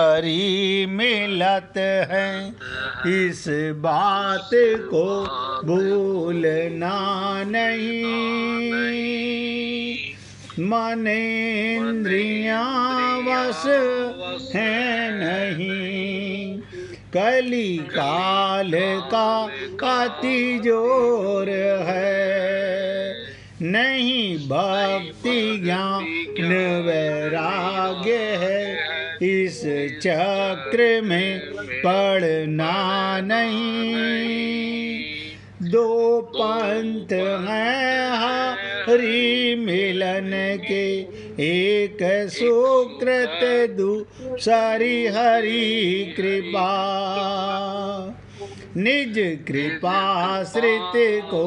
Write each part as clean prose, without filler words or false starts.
हरी मिलत है, इस बात को भूलना नहीं। मन इंद्रियां वश है नहीं, कली काल का अति जोर है। नहीं भक्ति ज्ञान वैराग्य है, इस चक्र में पड़ना नहीं। दो पंथ हैं हरि मिलन के, एक सुकृत दूसरी हरि कृपा। निज कृपाश्रित को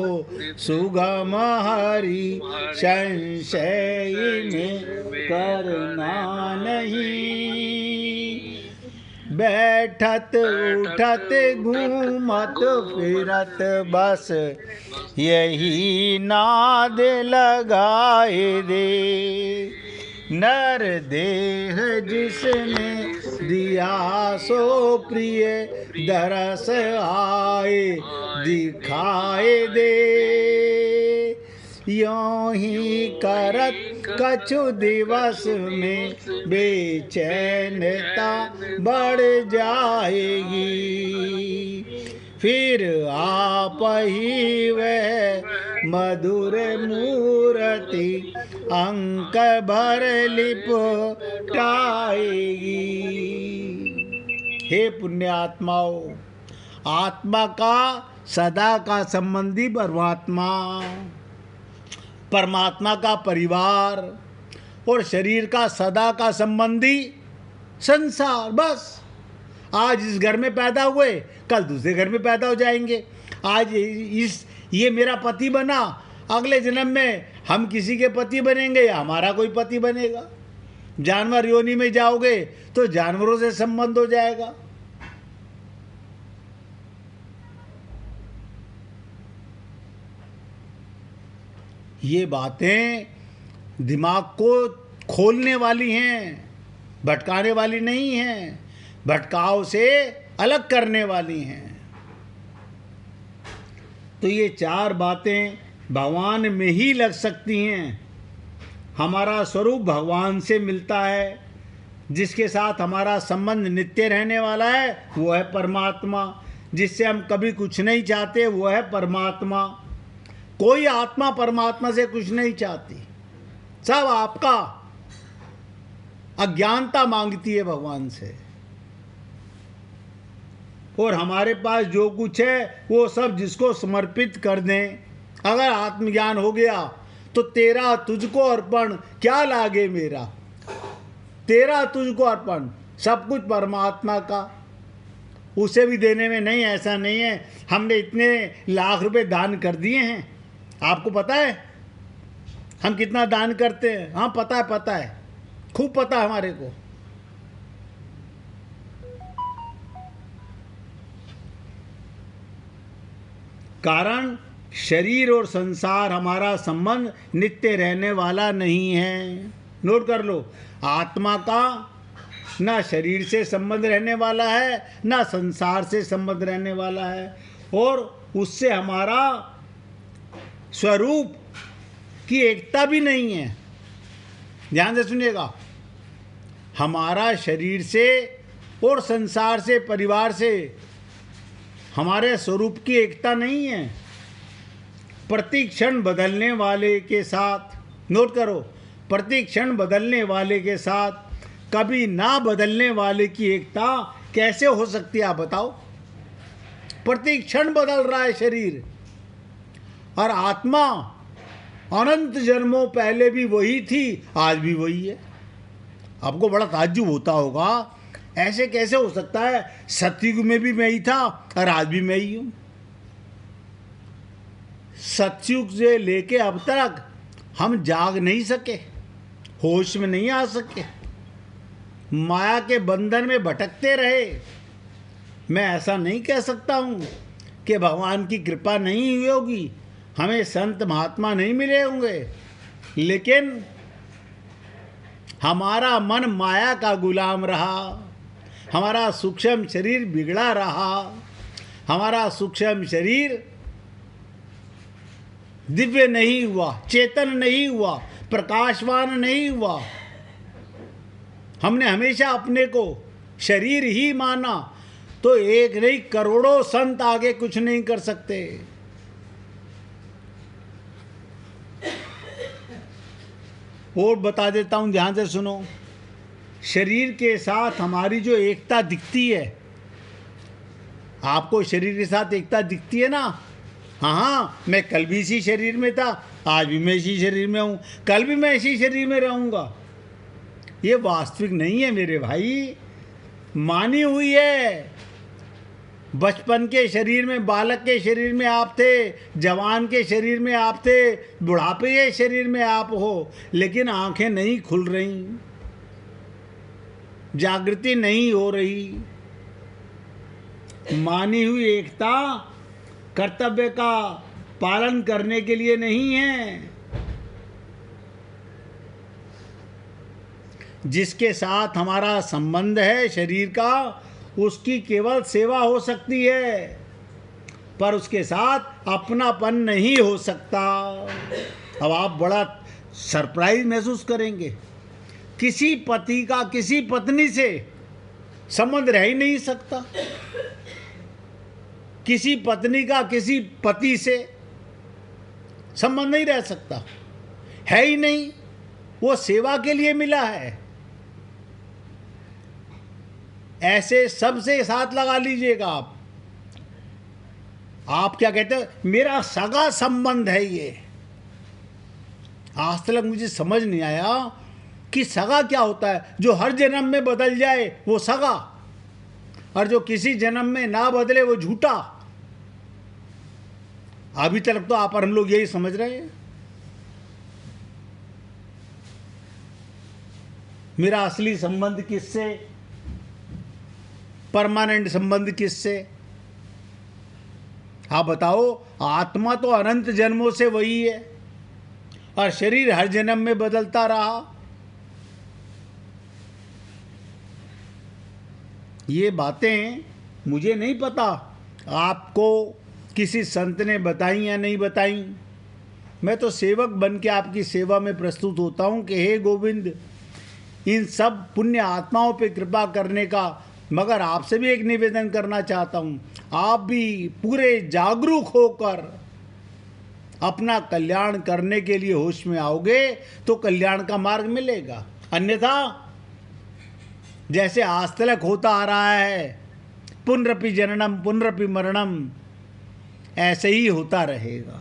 सुगम हरि, संशय में करना नहीं। बैठत उठत घूमत फिरत बस, यही नाद लगाए दे। नर देह जिसने दिया सो प्रिय, दरस आए दिखाए दे। यों ही करत कछु दिवस में बेचैनता बढ़ जाएगी, फिर आप ही वह मधुर मूर्ति अंक भर लिपटाएगी। हे पुण्यात्माओं, आत्मा का सदा का संबंधी परमात्मा, परमात्मा का परिवार और शरीर का सदा का संबंधी संसार। बस आज इस घर में पैदा हुए, कल दूसरे घर में पैदा हो जाएंगे। आज ये मेरा पति बना, अगले जन्म में हम किसी के पति बनेंगे या हमारा कोई पति बनेगा। जानवर योनि में जाओगे तो जानवरों से संबंध हो जाएगा। ये बातें दिमाग को खोलने वाली हैं, भटकाने वाली नहीं हैं, भटकाव से अलग करने वाली हैं। तो ये चार बातें भगवान में ही लग सकती हैं। हमारा स्वरूप भगवान से मिलता है, जिसके साथ हमारा संबंध नित्य रहने वाला है वो है परमात्मा। जिससे हम कभी कुछ नहीं चाहते वो है परमात्मा। कोई आत्मा परमात्मा से कुछ नहीं चाहती, सब आपका अज्ञानता मांगती है भगवान से। और हमारे पास जो कुछ है वो सब जिसको समर्पित कर दें। अगर आत्मज्ञान हो गया तो तेरा तुझको अर्पण क्या लागे मेरा, तेरा तुझको अर्पण, सब कुछ परमात्मा का। उसे भी देने में नहीं, ऐसा नहीं है हमने इतने लाख रुपए दान कर दिए हैं। आपको पता है हम कितना दान करते हैं? हाँ पता है, खूब पता है हमारे को। कारण शरीर और संसार हमारा संबंध नित्य रहने वाला नहीं है। नोट कर लो, आत्मा का ना शरीर से संबंध रहने वाला है ना संसार से संबंध रहने वाला है, और उससे हमारा स्वरूप की एकता भी नहीं है। ध्यान से सुनिएगा, हमारा शरीर से और संसार से, परिवार से हमारे स्वरूप की एकता नहीं है। प्रति क्षण बदलने वाले के साथ, नोट करो, प्रति क्षण बदलने वाले के साथ कभी ना बदलने वाले की एकता कैसे हो सकती है आप बताओ? प्रति क्षण बदल रहा है शरीर, और आत्मा अनंत जन्मों पहले भी वही थी, आज भी वही है। आपको बड़ा ताज्जुब होता होगा, ऐसे कैसे हो सकता है? सतयुग में भी मैं ही था और आज भी मैं ही हूं। सतयुग से लेके अब तक हम जाग नहीं सके, होश में नहीं आ सके, माया के बंधन में भटकते रहे। मैं ऐसा नहीं कह सकता हूं कि भगवान की कृपा नहीं हुई होगी, हमें संत महात्मा नहीं मिले होंगे, लेकिन हमारा मन माया का गुलाम रहा, हमारा सूक्ष्म शरीर बिगड़ा रहा, हमारा सूक्ष्म शरीर दिव्य नहीं हुआ, चेतन नहीं हुआ, प्रकाशवान नहीं हुआ। हमने हमेशा अपने को शरीर ही माना, तो एक नहीं करोड़ों संत आगे कुछ नहीं कर सकते। और बता देता हूं, ध्यान से सुनो। शरीर के साथ हमारी जो एकता दिखती है, आपको शरीर के साथ एकता दिखती है ना? हाँ, मैं कल भी इसी शरीर में था, आज भी मैं इसी शरीर में हूँ, कल भी मैं इसी शरीर में रहूँगा। ये वास्तविक नहीं है मेरे भाई, मानी हुई है। बचपन के शरीर में, बालक के शरीर में आप थे, जवान के शरीर में आप थे, बुढ़ापे के शरीर में आप हो, लेकिन आंखें नहीं खुल रही, जागृति नहीं हो रही। मानी हुई एकता कर्तव्य का पालन करने के लिए नहीं है। जिसके साथ हमारा संबंध है शरीर का, उसकी केवल सेवा हो सकती है, पर उसके साथ अपनापन नहीं हो सकता। अब आप बड़ा सरप्राइज महसूस करेंगे, किसी पति का किसी पत्नी से संबंध रह ही नहीं सकता, किसी पत्नी का किसी पति से संबंध नहीं रह सकता, है ही नहीं। वो सेवा के लिए मिला है। ऐसे सबसे साथ लगा लीजिएगा आप क्या कहते हैं, मेरा सगा संबंध है ये। आज तक मुझे समझ नहीं आया कि सगा क्या होता है। जो हर जन्म में बदल जाए वो सगा, और जो किसी जन्म में ना बदले वो झूठा। अभी तक तो आप और हम लोग यही समझ रहे हैं। मेरा असली संबंध किससे, परमानेंट संबंध किससे? आप बताओ। आत्मा तो अनंत जन्मों से वही है, और शरीर हर जन्म में बदलता रहा। ये बातें मुझे नहीं पता आपको किसी संत ने बताई या नहीं बताई। मैं तो सेवक बन के आपकी सेवा में प्रस्तुत होता हूँ कि हे गोविंद, इन सब पुण्य आत्माओं पे कृपा करने का। मगर आपसे भी एक निवेदन करना चाहता हूँ, आप भी पूरे जागरूक होकर अपना कल्याण करने के लिए होश में आओगे तो कल्याण का मार्ग मिलेगा। अन्यथा जैसे आज तक होता आ रहा है, पुनरपि जननम पुनरपि मरणम, ऐसे ही होता रहेगा।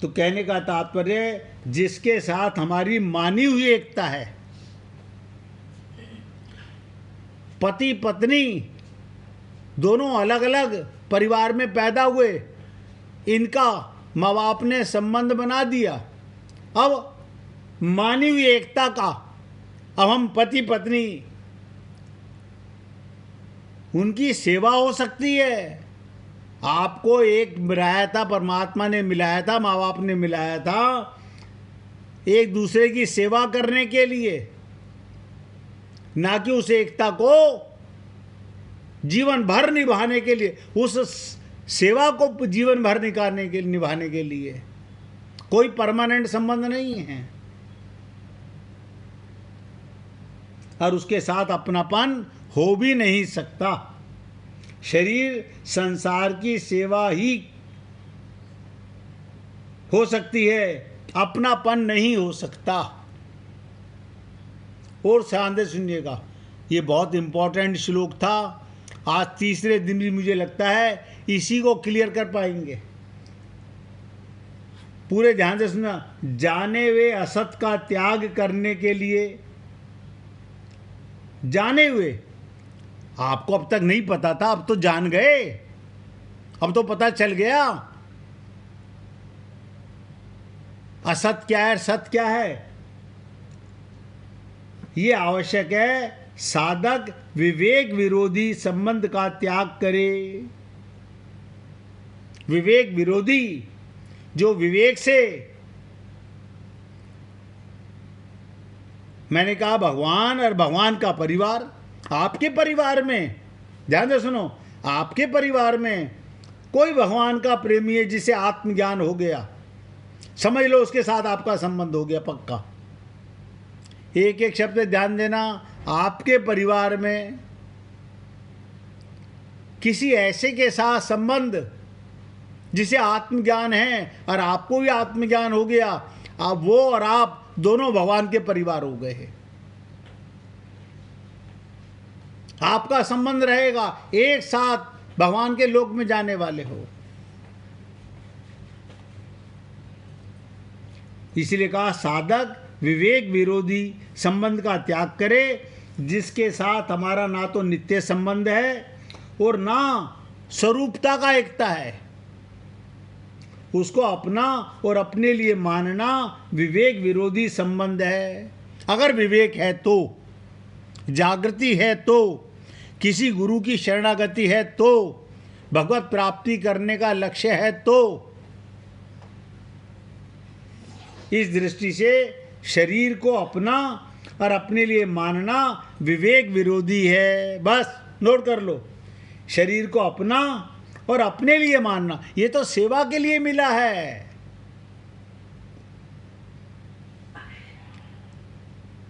तो कहने का तात्पर्य, जिसके साथ हमारी मानी हुई एकता है, पति पत्नी दोनों अलग अलग परिवार में पैदा हुए, इनका माँ बाप ने संबंध बना दिया। अब मानी हुई एकता का, अब हम पति पत्नी, उनकी सेवा हो सकती है। आपको एक मिलाया था, परमात्मा ने मिलाया था, माँ बाप ने मिलाया था एक दूसरे की सेवा करने के लिए, ना कि उस एकता को जीवन भर निभाने के लिए, उस सेवा को जीवन भर निभाने के लिए। कोई परमानेंट संबंध नहीं है, और उसके साथ अपनापन हो भी नहीं सकता। शरीर संसार की सेवा ही हो सकती है, अपनापन नहीं हो सकता। और ध्यान से सुनिएगा, ये बहुत इंपॉर्टेंट श्लोक था। आज तीसरे दिन भी मुझे लगता है इसी को क्लियर कर पाएंगे। पूरे ध्यान से सुनना। जाने वे असत का त्याग करने के लिए, जाने हुए, आपको अब तक नहीं पता था, अब तो जान गए, अब तो पता चल गया असत क्या है, सत क्या है। ये आवश्यक है, साधक विवेक विरोधी संबंध का त्याग करे। विवेक विरोधी, जो विवेक से मैंने कहा भगवान और भगवान का परिवार। आपके परिवार में, ध्यान से सुनो, आपके परिवार में कोई भगवान का प्रेमी है जिसे आत्मज्ञान हो गया, समझ लो उसके साथ आपका संबंध हो गया पक्का। एक एक शब्द ध्यान देना। आपके परिवार में किसी ऐसे के साथ संबंध जिसे आत्मज्ञान है और आपको भी आत्मज्ञान हो गया, आप वो और आप दोनों भगवान के परिवार हो गए हैं। आपका संबंध रहेगा, एक साथ भगवान के लोक में जाने वाले हो। इसलिए कहा साधक विवेक विरोधी संबंध का त्याग करे, जिसके साथ हमारा ना तो नित्य संबंध है और ना स्वरूपता का एकता है। उसको अपना और अपने लिए मानना विवेक विरोधी संबंध है। अगर विवेक है तो, जागृति है तो, किसी गुरु की शरणागति है तो, भगवत प्राप्ति करने का लक्ष्य है तो, इस दृष्टि से शरीर को अपना और अपने लिए मानना विवेक विरोधी है। बस नोट कर लो, शरीर को अपना और अपने लिए मानना, ये तो सेवा के लिए मिला है।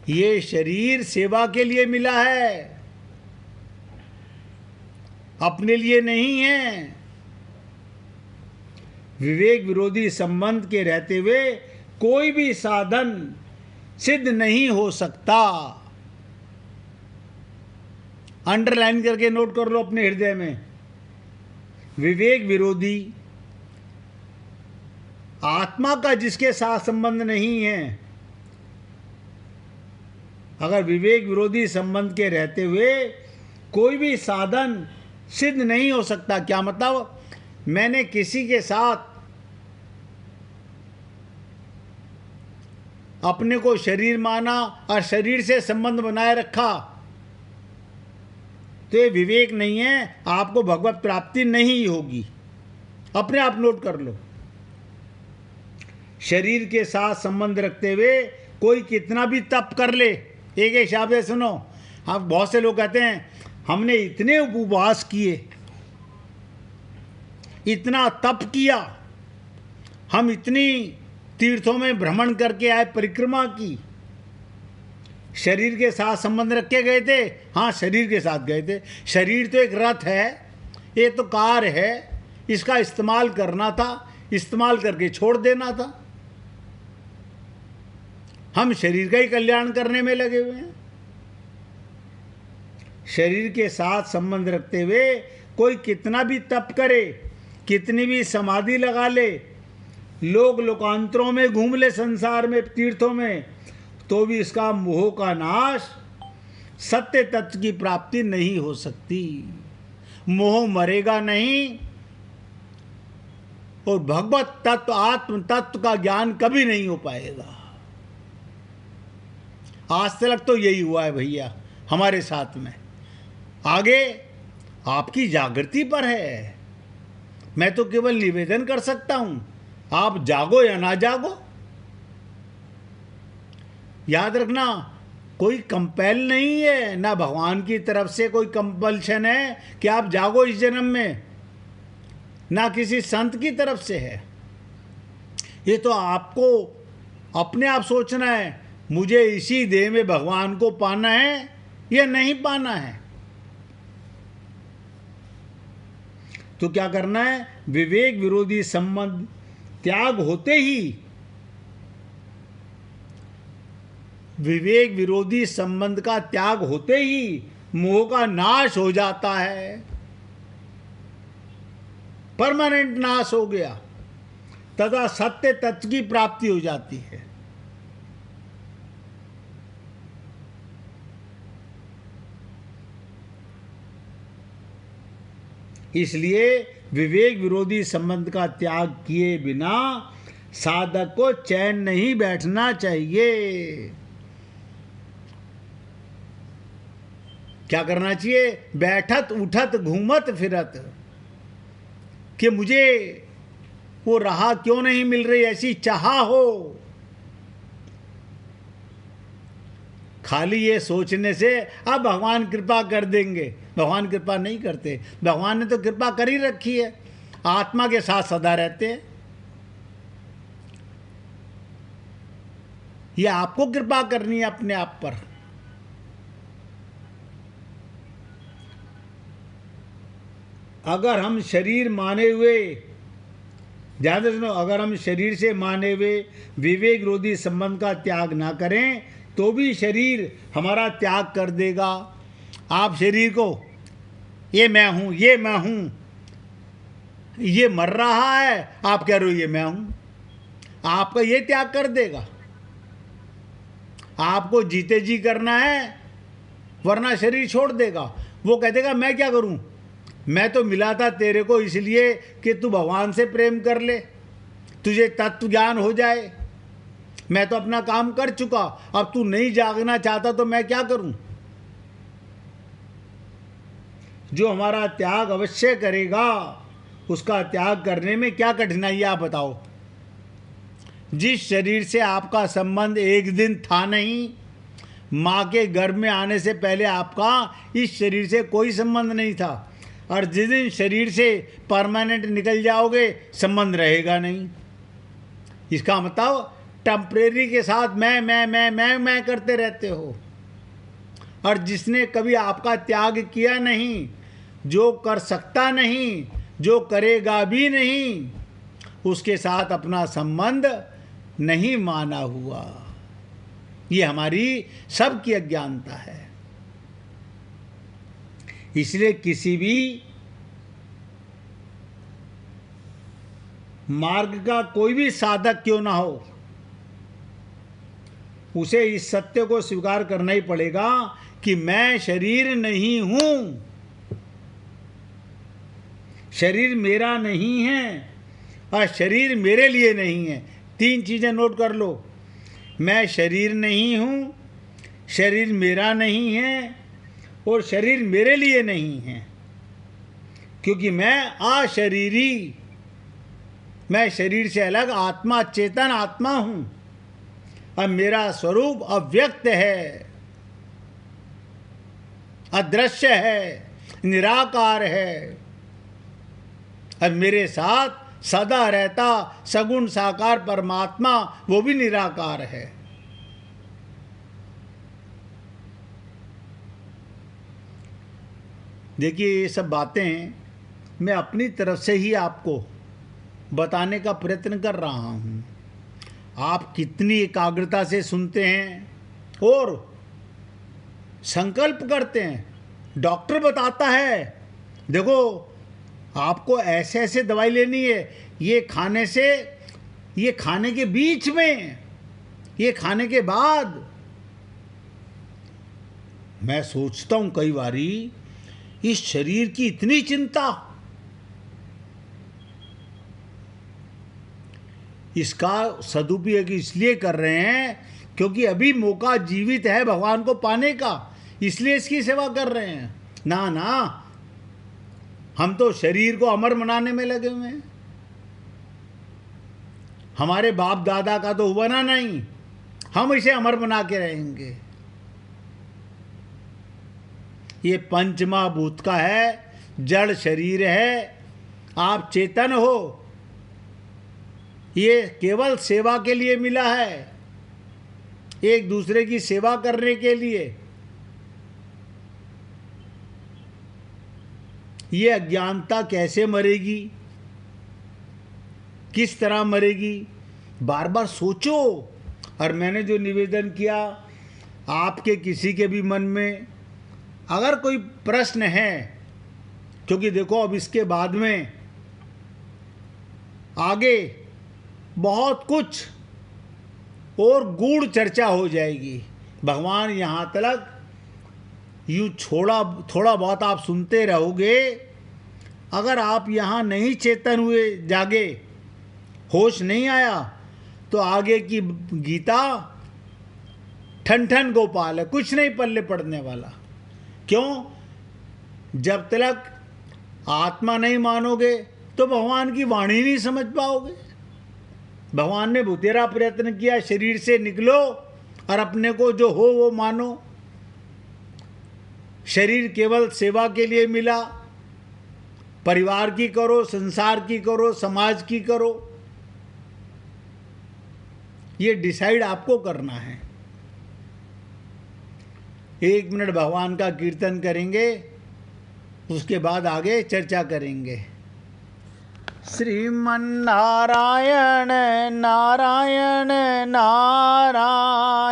ये शरीर सेवा के लिए मिला है, अपने लिए नहीं है। विवेक विरोधी संबंध के रहते हुए कोई भी साधन सिद्ध नहीं हो सकता। अंडरलाइन करके नोट कर लो अपने हृदय में, विवेक विरोधी, आत्मा का जिसके साथ संबंध नहीं है। अगर विवेक विरोधी संबंध के रहते हुए कोई भी साधन सिद्ध नहीं हो सकता। क्या मतलब? मैंने किसी के साथ अपने को शरीर माना और शरीर से संबंध बनाए रखा, तो ये विवेक नहीं है, आपको भगवत प्राप्ति नहीं होगी। अपने आप नोट कर लो। शरीर के साथ संबंध रखते हुए कोई कितना भी तप कर ले, एक एक शब्द सुनो। हम बहुत से लोग कहते हैं हमने इतने उपवास किए, इतना तप किया, हम इतनी तीर्थों में भ्रमण करके आए, परिक्रमा की। शरीर के साथ संबंध रख के गए थे? हाँ, शरीर के साथ गए थे। शरीर तो एक रथ है, ये तो कार है, इसका इस्तेमाल करना था, इस्तेमाल करके छोड़ देना था। हम शरीर का ही कल्याण करने में लगे हुए हैं। शरीर के साथ संबंध रखते हुए कोई कितना भी तप करे, कितनी भी समाधि लगा ले, लोक लोकांतरों में घूम ले, संसार में तीर्थों में, तो भी इसका मोह का नाश, सत्य तत्व की प्राप्ति नहीं हो सकती। मोह मरेगा नहीं और भगवत तत्व, आत्म तत्व का ज्ञान कभी नहीं हो पाएगा। आज तक तो यही हुआ है भैया हमारे साथ में। आगे आपकी जागृति पर है। मैं तो केवल निवेदन कर सकता हूं, आप जागो या ना जागो। याद रखना, कोई कंपेल नहीं है, ना भगवान की तरफ से कोई कंपल्शन है कि आप जागो इस जन्म में, ना किसी संत की तरफ से है। ये तो आपको अपने आप सोचना है, मुझे इसी देह में भगवान को पाना है या नहीं पाना है। तो क्या करना है? विवेक विरोधी संबंध त्याग होते ही, विवेक विरोधी संबंध का त्याग होते ही मोह का नाश हो जाता है। परमानेंट नाश हो गया, तथा सत्य तत्व की प्राप्ति हो जाती है। इसलिए विवेक विरोधी संबंध का त्याग किए बिना साधक को चैन नहीं बैठना चाहिए। क्या करना चाहिए? बैठत उठत घूमत फिरत, कि मुझे वो राह क्यों नहीं मिल रही, ऐसी चाह हो खाली ये सोचने से अब भगवान कृपा कर देंगे, भगवान कृपा नहीं करते। भगवान ने तो कृपा कर ही रखी है, आत्मा के साथ सदा रहते हैं। ये आपको कृपा करनी है अपने आप पर। अगर हम शरीर माने हुए, ध्यान से सुनो, अगर हम शरीर से माने हुए विवेक विरोधी संबंध का त्याग ना करें तो भी शरीर हमारा त्याग कर देगा। आप शरीर को ये मैं हूं, ये मैं हूं, ये मर रहा है, आप कह रहे हो ये मैं हूं, आपका ये त्याग कर देगा। आपको जीते जी करना है, वरना शरीर छोड़ देगा। वो कह देगा मैं क्या करूं, मैं तो मिला था तेरे को इसलिए कि तू भगवान से प्रेम कर ले, तुझे तत्व ज्ञान हो जाए। मैं तो अपना काम कर चुका, अब तू नहीं जागना चाहता तो मैं क्या करूं। जो हमारा त्याग अवश्य करेगा, उसका त्याग करने में क्या कठिनाई है आप बताओ। जिस शरीर से आपका संबंध एक दिन था नहीं, माँ के गर्भ में आने से पहले आपका इस शरीर से कोई संबंध नहीं था, और जिस दिन शरीर से परमानेंट निकल जाओगे संबंध रहेगा नहीं। इसका मतलब टेम्परेरी के साथ मैं करते रहते हो। और जिसने कभी आपका त्याग किया नहीं, जो कर सकता नहीं, जो करेगा भी नहीं, उसके साथ अपना संबंध नहीं माना हुआ। ये हमारी सबकी अज्ञानता है। इसलिए किसी भी मार्ग का कोई भी साधक क्यों ना हो, उसे इस सत्य को स्वीकार करना ही पड़ेगा कि मैं शरीर नहीं हूं, शरीर मेरा नहीं है और शरीर मेरे लिए नहीं है। 3 चीजें नोट कर लो। मैं शरीर नहीं हूं, शरीर मेरा नहीं है और शरीर मेरे लिए नहीं है, क्योंकि मैं अशरीरी, मैं शरीर से अलग आत्मा, चेतन आत्मा हूं, और मेरा स्वरूप अव्यक्त है, अदृश्य है, निराकार है, और मेरे साथ सदा रहता सगुण साकार परमात्मा, वो भी निराकार है। देखिए, ये सब बातें मैं अपनी तरफ से ही आपको बताने का प्रयत्न कर रहा हूं। आप कितनी एकाग्रता से सुनते हैं और संकल्प करते हैं। डॉक्टर बताता है देखो आपको ऐसे ऐसे दवाई लेनी है, ये खाने से, ये खाने के बीच में, ये खाने के बाद। मैं सोचता हूं कई बारी, इस शरीर की इतनी चिंता, इसका सदुपयोग इसलिए कर रहे हैं क्योंकि अभी मौका जीवित है भगवान को पाने का, इसलिए इसकी सेवा कर रहे हैं। ना ना, हम तो शरीर को अमर बनाने में लगे हुए हैं। हमारे बाप दादा का तो बना नहीं, हम इसे अमर बना के रहेंगे। ये पंचमहाभूत का है, जड़ शरीर है, आप चेतन हो, ये केवल सेवा के लिए मिला है, एक दूसरे की सेवा करने के लिए। ये अज्ञानता कैसे मरेगी, किस तरह मरेगी, बार बार सोचो। और मैंने जो निवेदन किया, आपके किसी के भी मन में अगर कोई प्रश्न है, क्योंकि देखो अब इसके बाद में आगे बहुत कुछ और गूढ़ चर्चा हो जाएगी। भगवान यहाँ तक यूँ थोड़ा बहुत आप सुनते रहोगे। अगर आप यहाँ नहीं चेतन हुए, जागे, होश नहीं आया, तो आगे की गीता ठन ठन गोपाल है, कुछ नहीं पल्ले पड़ने वाला। क्यों? जब तक आत्मा नहीं मानोगे तो भगवान की वाणी नहीं समझ पाओगे। भगवान ने बतेरा प्रयत्न किया, शरीर से निकलो और अपने को जो हो वो मानो। शरीर केवल सेवा के लिए मिला, परिवार की करो, संसार की करो, समाज की करो, ये डिसाइड आपको करना है। 1 मिनट भगवान का कीर्तन करेंगे, उसके बाद आगे चर्चा करेंगे। श्रीमन नारायण नारायण नारायण।